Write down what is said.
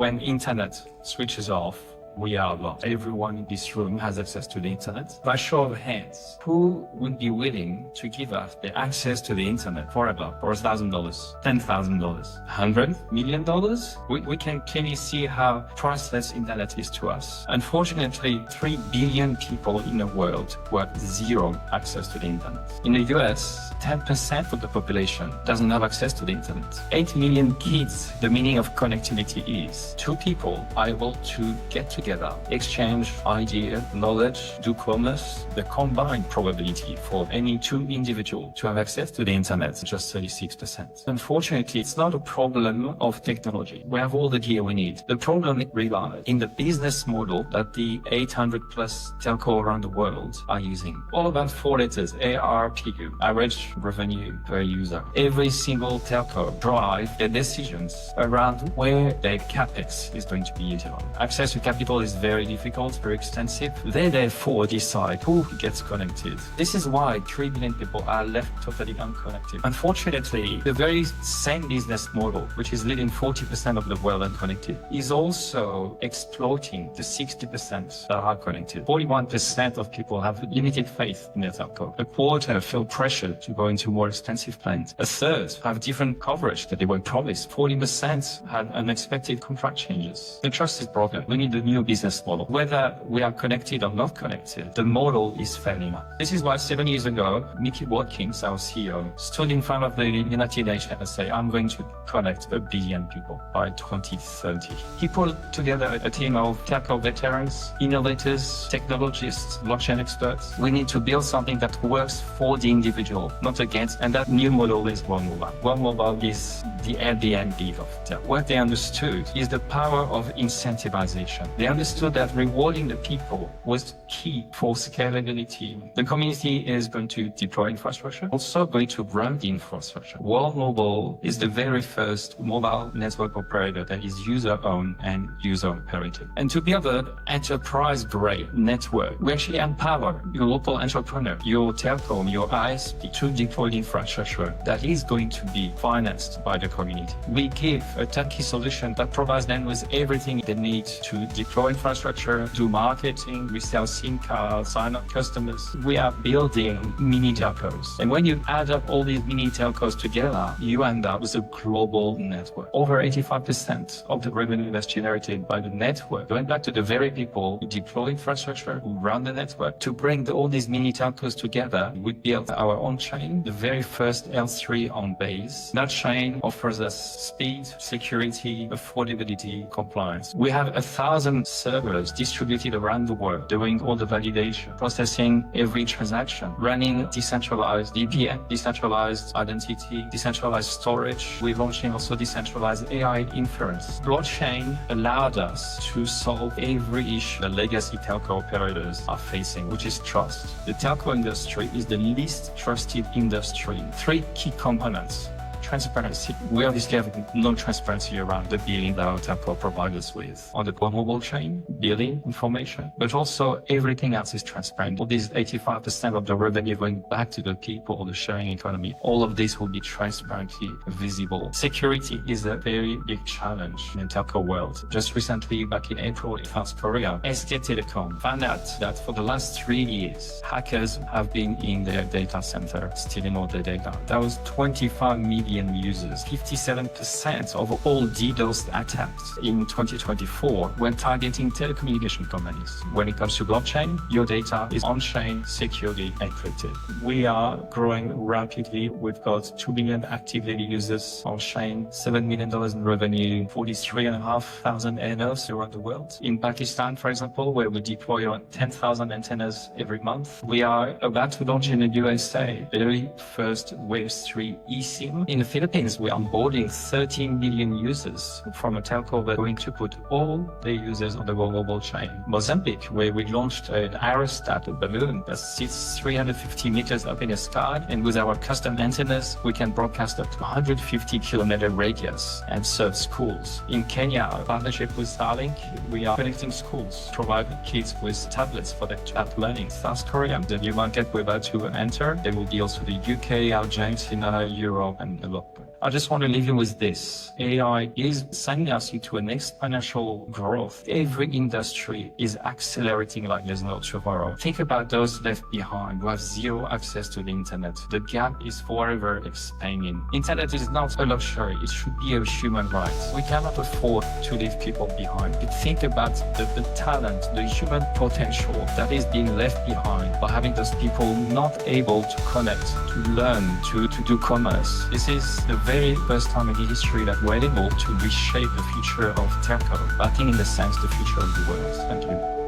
When internet switches off, we are lost. Everyone in this room has access to the internet. By show of hands, who would be willing to give us the access to the internet forever for $1,000, $10,000, $100 million? We can clearly see how priceless internet is to us. Unfortunately, 3 billion people in the world who have zero access to the internet. In the US, 10% of the population doesn't have access to the internet. 8 million kids. The meaning of connectivity is two people are able to get together, exchange idea, knowledge, do commerce. The combined probability for any two individuals to have access to the internet is just 36%. Unfortunately, it's not a problem of technology. We have all the gear we need. The problem relies in the business model that the 800 plus telco around the world are using. All about 4 letters, ARPU, average revenue per user. Every single telco drive their decisions around where their capex is going to be utilized. Access to capital is very difficult, very extensive. They therefore decide who gets connected. This is why 3 billion people are left totally unconnected. Unfortunately, the very same business model, which is leading 40% of the world unconnected, is also exploiting the 60% that are connected. 41% of people have limited faith in their telco. A quarter feel pressure to go into more expensive plans. A third have different coverage that they were promised. 40% had unexpected contract changes. The trust is broken. We need a new business model. Whether we are connected or not connected, the model is failing us. This is why 7 years ago, Mickey Watkins, our CEO, stood in front of the United Nations and said, I'm going to connect 1 billion people by 2030. He put together a team of telco veterans, innovators, technologists, blockchain experts. We need to build something that works for the individual, not against. And that new model is One Mobile. One Mobile is the Airbnb of telco. What they understood is the power of incentivization. They understood that rewarding the people was key for scalability. The community is going to deploy infrastructure, also going to run the infrastructure. One Mobile is the very first mobile network operator that is user-owned and user-operated. And to build an enterprise-grade network, we actually empower your local entrepreneur, your telecom, your ISP to deploy the infrastructure that is going to be financed by the community. We give a turnkey solution that provides them with everything they need to deploy infrastructure, do marketing, resell SIM cards, sign up customers. We are building mini telcos. And when you add up all these mini telcos together, you end up with a global network. Over 85% of the revenue that's generated by the network, going back to the very people who deploy infrastructure, who run the network, to bring all these mini telcos together, we built our own chain, the very first L3 on base. That chain offers us speed, security, affordability, compliance. We have 1,000 servers distributed around the world, doing all the validation, processing every transaction, running decentralized VPN, decentralized identity, decentralized storage. We're launching also decentralized AI inference. Blockchain allowed us to solve every issue the legacy telco operators are facing, which is trust. The telco industry is the least trusted industry. 3 key components. Transparency. We obviously have no transparency around the billing that our telco provides us with on the mobile chain, billing information, but also everything else is transparent. All these 85% of the revenue going back to the people, the sharing economy, all of this will be transparently visible. Security is a very big challenge in the telco world. Just recently, back in April in South Korea, SK Telecom found out that for the last 3 years, hackers have been in their data center, stealing all the data. That was 25 million users. 57% of all DDoS attacks in 2024 were targeting telecommunication companies. When it comes to blockchain, your data is on-chain, securely encrypted. We are growing rapidly. We've got 2 million active daily users on-chain, $7 million in revenue, 43,500 MNOs around the world. In Pakistan, for example, where we deploy around 10,000 antennas every month, we are about to launch in the USA the very first Wave 3 eSIM. In the Philippines, we're onboarding 13 million users from a telco that's going to put all their users on the mobile chain. Mozambique, where we launched an aerostat, a balloon that sits 350 meters up in the sky, and with our custom antennas, we can broadcast up to 150-kilometer radius and serve schools. In Kenya, a partnership with Starlink, we are connecting schools, providing kids with tablets for their chat learning. South Korea, the new market we're about to enter, there will be also the UK, Argentina, Europe, and a lot more. I just want to leave you with this. AI is sending us into an exponential growth. Every industry is accelerating like there's no tomorrow. Think about those left behind who have zero access to the internet. The gap is forever expanding. Internet is not a luxury. It should be a human right. We cannot afford to leave people behind. But think about the talent, the human potential that is being left behind by having those people not able to connect, to learn, to do commerce. This is the very first time in history that we're able to reshape the future of telco. I think in the sense the future of the world. Thank you.